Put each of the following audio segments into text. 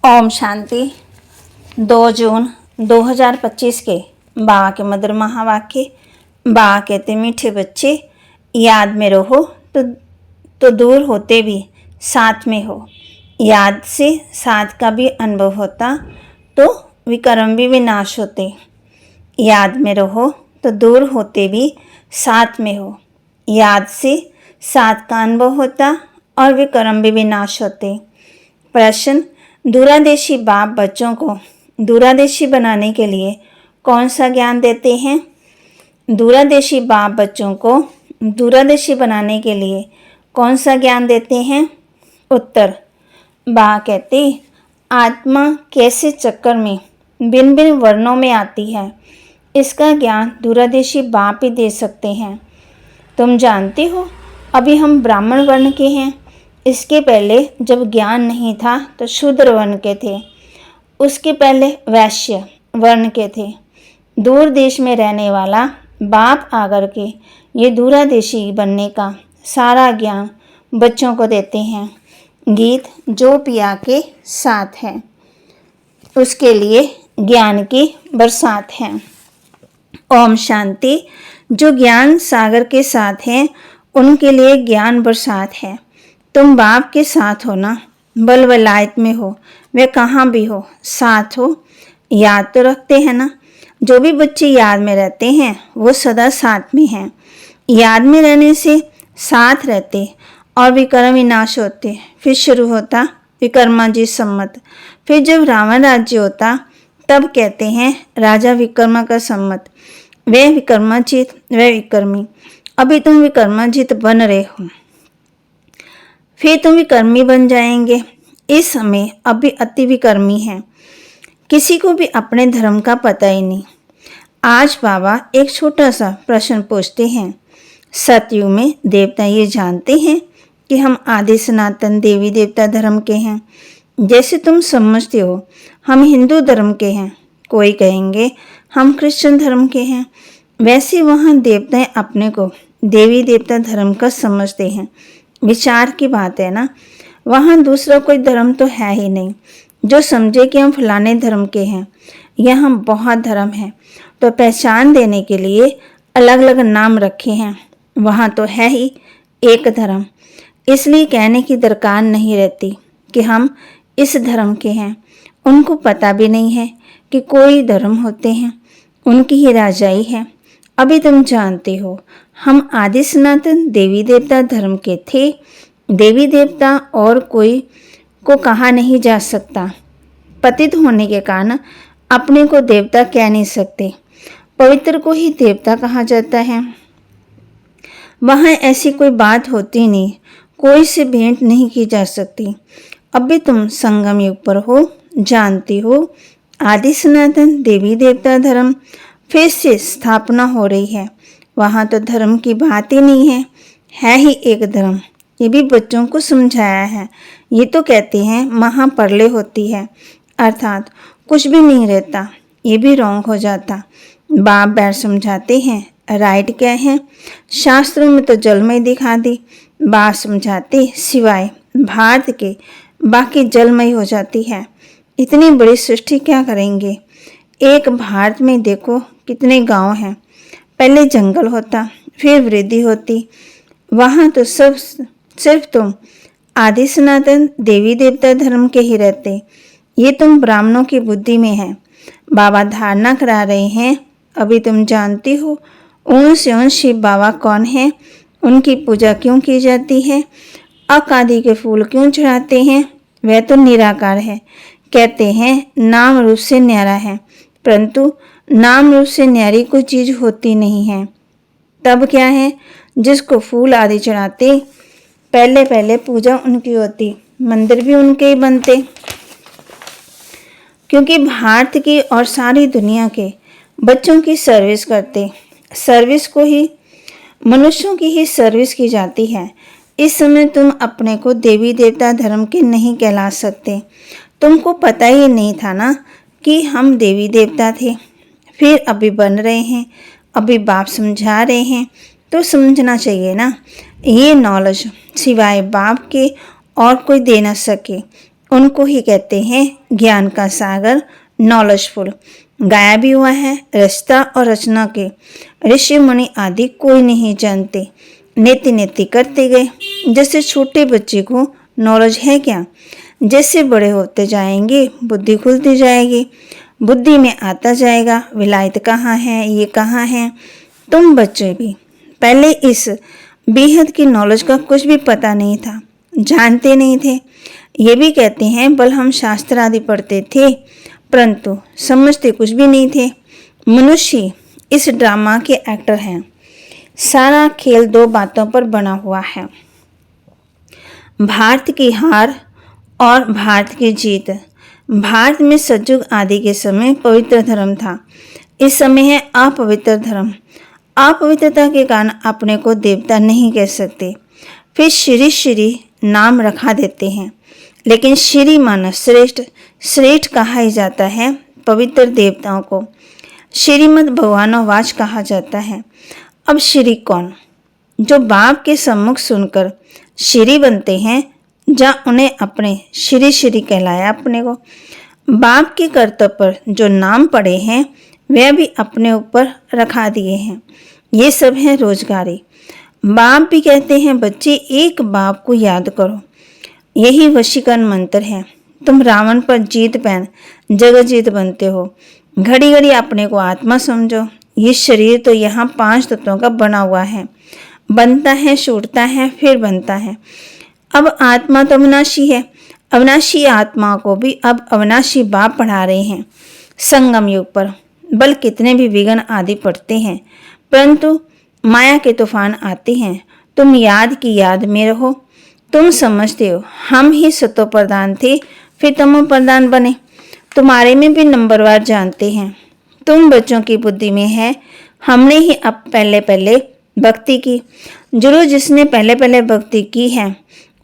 ओम शांति। 2 जून 2025 के बाबा के मधुर महावाक्य। बाबा कहते, मीठे बच्चे, याद में रहो तो दूर होते भी साथ में हो। याद से साथ का भी अनुभव होता तो विकर्म भी विनाश होते। याद में रहो तो दूर होते भी साथ में हो। याद से साथ का अनुभव होता और विकर्म भी विनाश होते। प्रश्न: दूरादेशी बाप बच्चों को दूरादेशी बनाने के लिए कौन सा ज्ञान देते हैं? दूरादेशी बाप बच्चों को दूरादेशी बनाने के लिए कौन सा ज्ञान देते हैं? उत्तर: बा कहते, आत्मा कैसे चक्कर में भिन्न भिन्न वर्णों में आती है, इसका ज्ञान दूरादेशी बाप ही दे सकते हैं। तुम जानते हो, अभी हम ब्राह्मण वर्ण के हैं। इसके पहले जब ज्ञान नहीं था तो शूद्र वर्ण के थे। उसके पहले वैश्य वर्ण के थे। दूर देश में रहने वाला बाप आकर के ये दूरादेशी बनने का सारा ज्ञान बच्चों को देते हैं। गीत जो पिया के साथ है, उसके लिए ज्ञान की बरसात है। ओम शांति। जो ज्ञान सागर के साथ हैं, उनके लिए ज्ञान बरसात है। तुम बाप के साथ हो ना, बल वलायत में हो, वे कहाँ भी हो, साथ हो। याद तो रखते हैं ना। जो भी बच्चे याद में रहते हैं वो सदा साथ में हैं। याद में रहने से साथ रहते और विकर्म विनाश होते। फिर शुरू होता विकर्मा जी सम्मत। फिर जब रावण राज्य होता तब कहते हैं राजा विकर्मा का सम्मत। वे विकर्माजित, वे विकर्मी। अभी तुम विकर्माजित बन रहे हो, फिर तुम विकर्मी बन जाएंगे। इस समय अभी अति विकर्मी हैं। किसी को भी अपने धर्म का पता ही नहीं। आज बाबा एक छोटा सा प्रश्न पूछते हैं। सतयुग में देवता ये जानते हैं कि हम आदि सनातन देवी देवता धर्म के हैं। जैसे तुम समझते हो हम हिंदू धर्म के हैं, कोई कहेंगे हम क्रिश्चियन धर्म के हैं, वैसे वहाँ देवताएं अपने को देवी देवता धर्म का समझते हैं। विचार की बात है ना। वहाँ दूसरा कोई धर्म तो है ही नहीं जो समझे कि हम फलाने धर्म के हैं। यहाँ बहुत धर्म है, तो पहचान देने के लिए अलग अलग नाम रखे हैं। वहाँ तो है ही एक धर्म, इसलिए कहने की दरकार नहीं रहती कि हम इस धर्म के हैं। उनको पता भी नहीं है कि कोई धर्म होते हैं, उनकी ही राजाई है। अभी तुम जानते हो हम आदि सनातन देवी देवता धर्म के थे। देवी देवता और कोई को कहा नहीं जा सकता। पतित होने के कारण अपने को देवता कह नहीं सकते। पवित्र को ही देवता कहा जाता है। वहाँ ऐसी कोई बात होती नहीं, कोई से भेंट नहीं की जा सकती। अभी तुम संगम युग पर हो, जानती हो आदि सनातन देवी देवता धर्म फिर से स्थापना हो रही है। वहाँ तो धर्म की बात ही नहीं है ही एक धर्म। ये भी बच्चों को समझाया है। ये तो कहते हैं महाप्रलय होती है, अर्थात कुछ भी नहीं रहता। ये भी रॉन्ग हो जाता। बाप बैठ समझाते हैं राइट क्या है। शास्त्रों में तो जलमय दिखा दी। बाप समझाते सिवाय भारत के बाकी जलमय हो जाती है। इतनी बड़ी सृष्टि क्या करेंगे। एक भारत में देखो कितने गांव हैं। पहले जंगल होता, फिर वृद्धि होती। वहाँ तो सब सिर्फ तुम आदि सनातन देवी देवता धर्म के ही रहते। ये तुम ब्राह्मणों की बुद्धि में है। बाबा धारणा करा रहे हैं। अभी तुम जानती हो उन से उन शिव बाबा कौन है, उनकी पूजा क्यों की जाती है, अकादि के फूल क्यों चढ़ाते हैं। वह तो निराकार है। कहते हैं नाम रूप से न्यारा है, परंतु नाम रूप से न्यारी कोई चीज होती नहीं है। तब क्या है, जिसको फूल आदि चढ़ाते पहले पहले पूजा उनकी होती, मंदिर भी उनके ही बनते। क्योंकि भारत की और सारी दुनिया के बच्चों की सर्विस करते। सर्विस को ही मनुष्यों की ही सर्विस की जाती है। इस समय तुम अपने को देवी देवता धर्म के नहीं कहला सकते। तुमको पता ही नहीं था ना कि हम देवी देवता थे। फिर अभी बन रहे हैं, अभी बाप समझा रहे हैं तो समझना चाहिए ना। ये नॉलेज सिवाय बाप के और कोई दे न सके। उनको ही कहते हैं ज्ञान का सागर, नॉलेजफुल। गाया भी हुआ है, रचता और रचना के ऋषि मुनि आदि कोई नहीं जानते, नेति नेति करते गए। जैसे छोटे बच्चे को नॉलेज है क्या, जैसे बड़े होते जाएंगे बुद्धि खुलती जाएगी, बुद्धि में आता जाएगा विलायत कहाँ है, ये कहाँ है। तुम बच्चे भी पहले इस बेहद की नॉलेज का कुछ भी पता नहीं था, जानते नहीं थे। ये भी कहते हैं बल हम शास्त्र आदि पढ़ते थे, परंतु समझते कुछ भी नहीं थे। मनुष्य इस ड्रामा के एक्टर हैं। सारा खेल दो बातों पर बना हुआ है, भारत की हार और भारत की जीत। भारत में सतयुग आदि के समय पवित्र धर्म था, इस समय है अपवित्र धर्म। अपवित्रता के कारण अपने को देवता नहीं कह सकते, फिर श्री श्री नाम रखा देते हैं, लेकिन श्री माना श्रेष्ठ, श्रेष्ठ कहा ही जाता है पवित्र देवताओं को। श्रीमद् भगवानोवाच कहा जाता है। अब श्री कौन? जो बाप के सम्मुख सुनकर श्री बनते हैं, जहाँ उन्हें अपने श्री श्री कहलाया अपने को। बाप के कर्तव्य पर जो नाम पड़े हैं वह भी अपने ऊपर रखा दिए हैं। ये सब है रोजगारी। बाप भी कहते हैं बच्चे एक बाप को याद करो, यही वशीकरण मंत्र है। तुम रावण पर जीत पहन जगत जीत बनते हो। घड़ी घड़ी अपने को आत्मा समझो। ये शरीर तो यहाँ 5 तत्वों का बना हुआ है, बनता है, छूटता है, फिर बनता है। अब आत्मा तो अविनाशी है, अविनाशी आत्मा को भी अब अविनाशी बाप पढ़ा रहे हैं संगम युग पर। बल कितने भी विघ्न आदि पड़ते हैं, परंतु माया के तूफान आते हैं। तुम याद की याद में रहो। तुम समझते हो हम ही सतो प्रधान थे, फिर तमो प्रधान बने। तुम्हारे में भी नंबरवार जानते हैं। तुम बच्चों की बुद्धि में है, हमने ही अब पहले पहले भक्ति की। जो जिसने पहले पहले भक्ति की है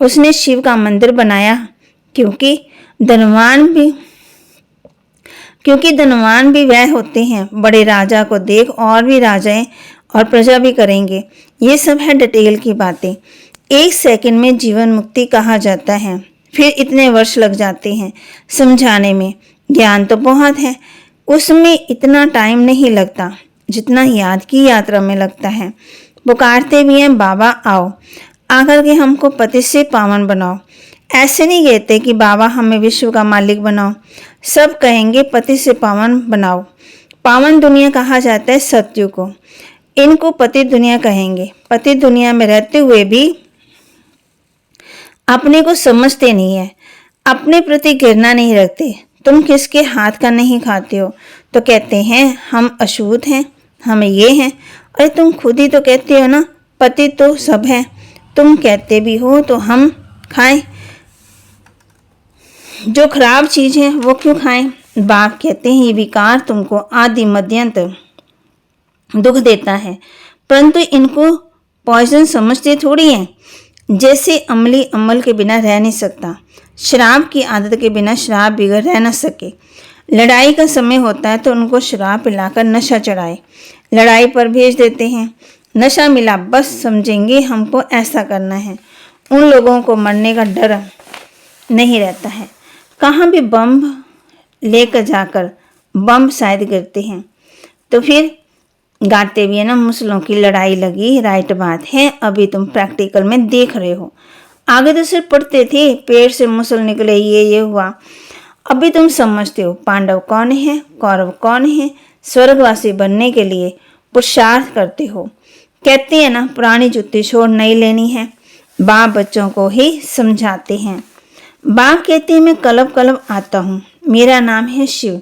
उसने शिव का मंदिर बनाया, क्योंकि धनवान भी वह होते हैं। बड़े राजा को देख और भी राजाएं और प्रजा भी करेंगे। ये सब है डिटेल की बातें। 1 सेकंड में जीवन मुक्ति कहा जाता है, फिर इतने वर्ष लग जाते हैं समझाने में। ज्ञान तो बहुत है, उसमें इतना टाइम नहीं लगता जितना याद की यात्रा में लगता है। पुकारते भी हैं बाबा आओ, आकर के हमको पति से पावन बनाओ। ऐसे नहीं कहते कि बाबा हमें विश्व का मालिक बनाओ, सब कहेंगे पति से पावन बनाओ। पावन दुनिया कहा जाता है सत्युग को, इनको पति दुनिया कहेंगे। पति दुनिया में रहते हुए भी अपने को समझते नहीं है, अपने प्रति घृणा नहीं रखते। तुम किसके हाथ का नहीं खाते हो तो कहते हैं हम अशुद्ध हैं, हम ये हैं। अरे तुम खुद ही तो कहते हो ना पति तो सब है, तुम कहते भी हो तो हम खाएं, जो खराब चीज है वो क्यों खाएं। बाप कहते हैं ये विकार तुमको आदि मध्यंत दुख देता है, परंतु इनको पॉइजन समझते थोड़ी हैं। जैसे अमली अमल के बिना रह नहीं सकता, शराब की आदत के बिना शराब बिगड़ रह न सके। लड़ाई का समय होता है तो उनको शराब पिलाकर नशा चढ़ाए, लड़ाई पर भेज देते हैं। नशा मिला बस समझेंगे हमको ऐसा करना है। उन लोगों को मरने का डर नहीं रहता है। कहाँ भी बम लेकर जाकर बम शायद गिरते हैं तो फिर गाते भी है ना मुसलों की लड़ाई लगी। राइट बात है, अभी तुम प्रैक्टिकल में देख रहे हो। आगे तो सिर्फ पढ़ते थे पेड़ से मुसल निकले ये हुआ। अभी तुम समझते हो पांडव कौन है, कौरव कौन है। स्वर्गवासी बनने के लिए पुरुषार्थ करते हो। कहते हैं ना पुरानी जुत्ती छोड़ नई लेनी है। बाप बच्चों को ही समझाते हैं। बाप कहते हैं मैं कलब कलब आता हूँ, मेरा नाम है शिव।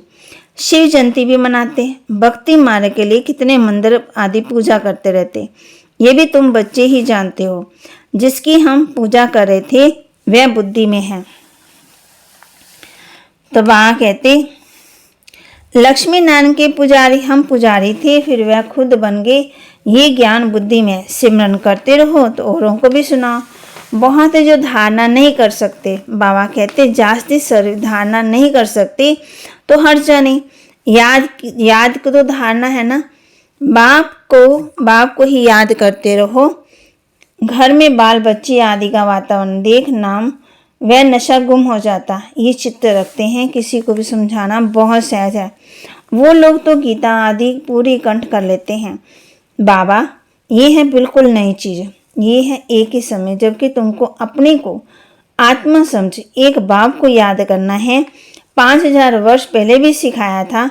शिव जयंती भी मनाते, भक्ति मार्ग के लिए कितने मंदिर आदि पूजा करते रहते। ये भी तुम बच्चे ही जानते हो। जिसकी हम पूजा कर रहे थे वह बुद्धि में है। तो वहाँ कहते लक्ष्मी नारायण के पुजारी हम पुजारी थे, फिर वह खुद बन गए। ये ज्ञान बुद्धि में सिमरन करते रहो तो औरों को भी सुनाओ। बहुत है जो धारणा नहीं कर सकते, बाबा कहते जास्ती शरीर धारणा नहीं कर सकते तो हर जाने याद को तो धारणा है ना। बाप को ही याद करते रहो। घर में बाल बच्चे आदि का वातावरण देख नाम वह नशा गुम हो जाता। ये चित्त रखते हैं, किसी को भी समझाना बहुत सहज है। वो लोग तो गीता आदि पूरी कंठ कर लेते हैं। बाबा, ये है बिल्कुल नई चीज़। ये है एक ही समय जबकि तुमको अपने को आत्मा समझ एक बाप को याद करना है। 5000 वर्ष पहले भी सिखाया था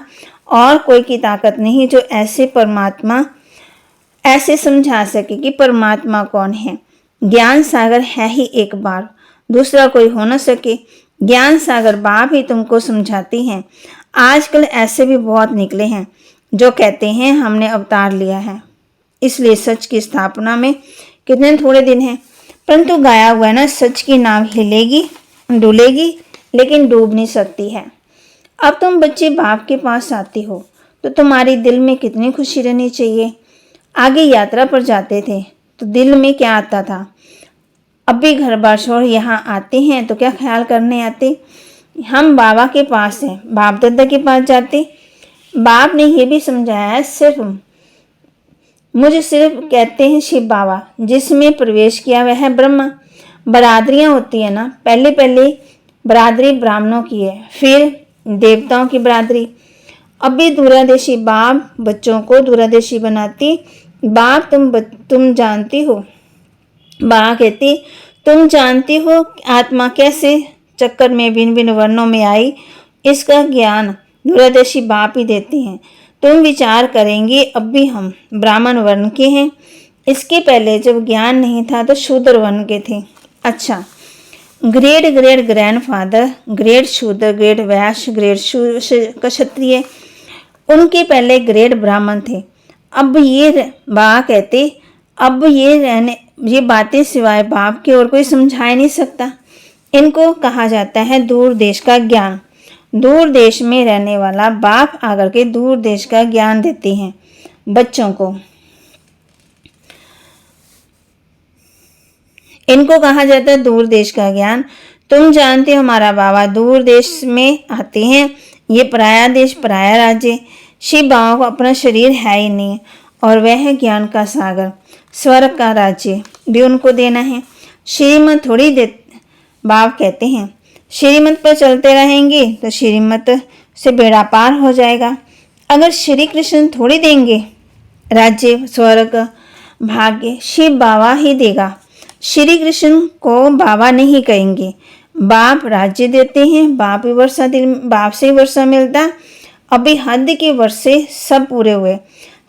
और कोई की ताकत नहीं जो ऐसे परमात्मा ऐसे समझा सके कि परमात्मा कौन है। ज्ञान सागर है ही एक बार, दूसरा कोई हो न सके। ज्ञान सागर बाप ही तुमको समझाती हैं। आजकल ऐसे भी बहुत निकले हैं जो कहते हैं हमने अवतार लिया है, इसलिए सच की स्थापना में कितने थोड़े दिन हैं। परंतु गाया हुआ ना, सच की नाव हिलेगी डुलेगी लेकिन डूब नहीं सकती है। अब तुम बच्चे बाप के पास आती हो तो तुम्हारे दिल में कितनी खुशी रहनी चाहिए। आगे यात्रा पर जाते थे तो दिल में क्या आता था। अब भी घर बार छोड़ यहाँ आते हैं तो क्या ख्याल करने आते। हम बाबा के पास हैं, बाप दादा के पास जाते। बाप ने यह भी समझाया है, मुझे सिर्फ कहते हैं शिव बाबा। जिसमें प्रवेश किया वह है ब्रह्मा। बरादरियाँ होती है ना, पहले पहले बरादरी ब्राह्मणों की है, फिर देवताओं की बरादरी। अब भी दूरादेशी बाप बच्चों को दूरादेशी बनाती। बाप तुम जानती हो, बाबा कहती तुम जानती हो आत्मा कैसे चक्कर में भिन्न भिन्न वर्णों में आई। इसका ज्ञान दूरादेशी बाप ही देते हैं। तुम विचार करेंगे अब भी हम ब्राह्मण वर्ण के हैं। इसके पहले जब ज्ञान नहीं था तो शूद्र वर्ण के थे। अच्छा, ग्रेट ग्रेट ग्रैंडफादर, ग्रेट शूद्र, ग्रेट वैश्य, ग्रेट क्षत्रिय, उनके पहले ग्रेट ब्राह्मण थे। अब ये बाबा कहते अब ये बातें सिवाय बाप के और कोई समझा नहीं सकता। इनको कहा जाता है दूर देश का ज्ञान। दूर देश में रहने वाला बाप आकर के दूर देश का ज्ञान देते हैं बच्चों को। इनको कहा जाता है दूर देश का ज्ञान। तुम जानते हो हमारा बाबा दूर देश में आते हैं। ये पराया देश, पराया राज्य। शिव बाबा को अपना शरीर है ही नहीं और वह है ज्ञान का सागर। स्वर्ग का राज्य भी उनको देना है। श्रीमत थोड़ी दे। बाप कहते हैं श्रीमत पर चलते रहेंगे तो श्रीमत से बेड़ा पार हो जाएगा। अगर श्री कृष्ण थोड़ी देंगे राज्य, स्वर्ग, भाग्य, शिव बाबा ही देगा। श्री कृष्ण को बाबा नहीं कहेंगे। बाप राज्य देते हैं, बाप से वर्षा मिलता। अभी हद के वर्षे सब पूरे हुए।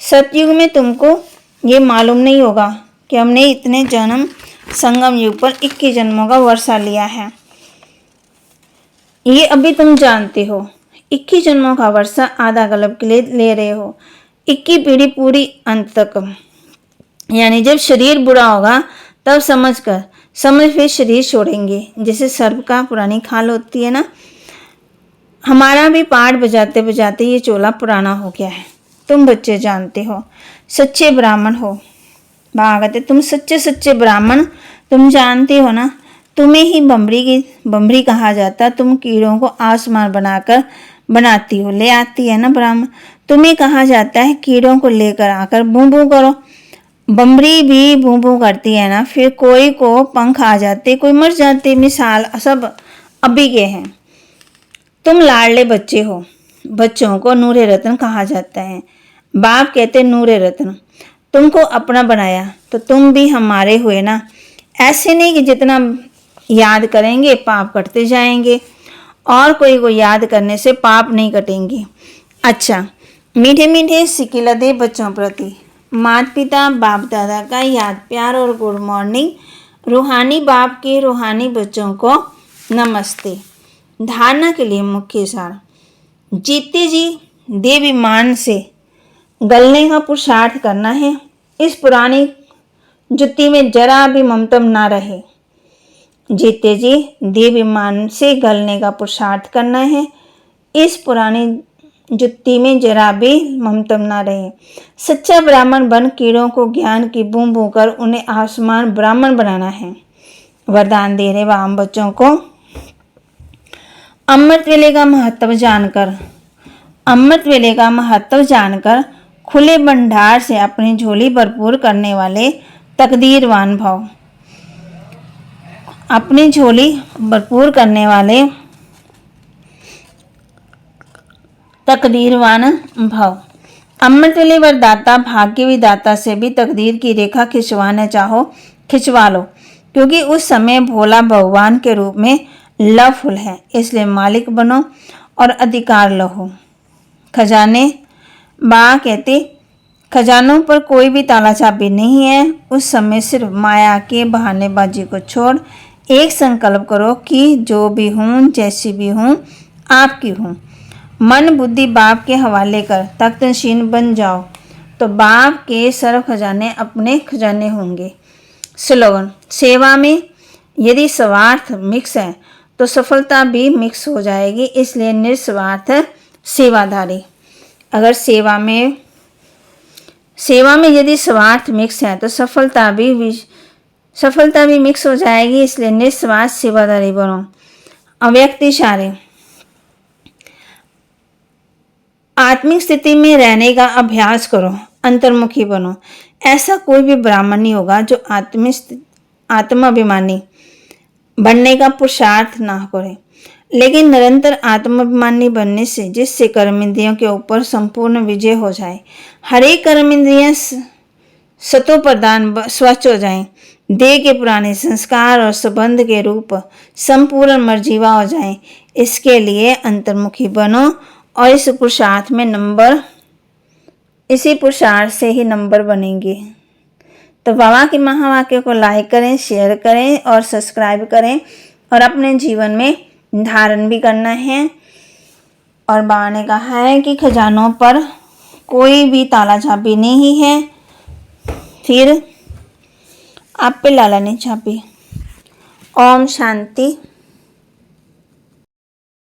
सतयुग में तुमको ये मालूम नहीं होगा कि हमने इतने जन्म संगम युग पर 21 जन्मों का वर्षा लिया है। ये अभी तुम जानते हो। 21 जन्मों का वर्षा आधा कल्प के लिए ले रहे हो। 21 पीढ़ी पूरी अंत तक, यानी जब शरीर बुरा होगा तब समझ फिर शरीर छोड़ेंगे। जैसे सर्प का पुरानी खाल होती है ना। हमारा भी पाठ बजाते बजाते ये चोला पुराना हो गया है। तुम बच्चे जानते हो, सच्चे ब्राह्मण हो। बाबा कहते तुम सच्चे ब्राह्मण, तुम जानते हो ना। तुम्हें ही बम्बरी कहा जाता। तुम कीड़ों को आसमान बनाकर बनाती हो, ले आती है ना ब्राह्मण। तुम्हें कहा जाता है कीड़ों को लेकर आकर बूं बूं करो। बम्बरी भी बूं बूं करती है ना। फिर कोई को पंख आ जाते, कोई मर जाते। मिसाल सब अभी के हैं। तुम लाडले बच्चे हो। बच्चों को नूरे रत्न कहा जाता है। बाप कहते नूरे रत्न, तुमको अपना बनाया तो तुम भी हमारे हुए ना। ऐसे नहीं कि जितना याद करेंगे पाप कटते जाएंगे और कोई को याद करने से पाप नहीं कटेंगे। अच्छा, मीठे मीठे सिकिलदे बच्चों प्रति माता पिता बाप दादा का याद प्यार और गुड मॉर्निंग। रूहानी बाप के रूहानी बच्चों को नमस्ते। धारणा के लिए मुख्य सार। जीते जी देवी मान से गलने का पुरुषार्थ करना है। इस पुरानी जुत्ती में जरा भी ममतम ना रहे। जीते जी देवीमान से गलने का पुरुषार्थ करना है। इस पुरानी जुत्ती में जरा भी ममतम ना रहे। सच्चा ब्राह्मण बन कीड़ों को ज्ञान की बूं बूं कर उन्हें आसमान ब्राह्मण बनाना है। वरदान दे रहे वाम बच्चों को। अमृत वेले का महत्व जानकर खुले भंडार से अपनी झोली भरपूर करने वाले तकदीरवान भाव। अपनी झोली भरपूर करने वाले तकदीरवान भव। अमृतवेले वरदाता भाग्य विधाता से भी तकदीर की रेखा खिंचवाना चाहो खिंचवा लो, क्योंकि उस समय भोला भगवान के रूप में लवफुल है, इसलिए मालिक बनो और अधिकार लो। खजाने बा कहते खजानों पर कोई भी ताला चाबी नहीं है। उस समय सिर्फ माया के बहानेबाजी को छोड़ एक संकल्प करो कि जो भी हूँ जैसी भी हूँ आपकी हूँ। मन बुद्धि बाप के हवाले कर तख्तनशीन बन जाओ तो बाप के सर्व खजाने अपने खजाने होंगे। स्लोगन। सेवा में यदि स्वार्थ मिक्स है तो सफलता भी मिक्स हो जाएगी, इसलिए निस्वार्थ सेवाधारी। अगर सेवा में यदि स्वार्थ मिक्स है तो सफलता भी मिक्स हो जाएगी, इसलिए निस्वार्थ सेवाधारी बनो। अव्यक्त इशारे। आत्मिक स्थिति में रहने का अभ्यास करो, अंतर्मुखी बनो। ऐसा कोई भी ब्राह्मण नहीं होगा जो आत्माभिमानी बनने का पुरुषार्थ ना करे, लेकिन निरंतर आत्माभिमानी बनने से जिससे कर्मेंद्रियों के ऊपर संपूर्ण विजय हो जाए, हर एक कर्मेंद्रियां सतो प्रदान स्वच्छ हो जाएं, देह के पुराने संस्कार और संबंध के रूप संपूर्ण मर्जीवा हो जाएं, इसके लिए अंतर्मुखी बनो और इसी पुरुषार्थ से ही नंबर बनेंगे। तो बाबा के महावाक्य को लाइक करें, शेयर करें और सब्सक्राइब करें और अपने जीवन में धारण भी करना है। और बाबा ने कहा है कि खजानों पर कोई भी ताला चाबी नहीं है, फिर आप पे लाला नहीं चाबी। ओम शांति।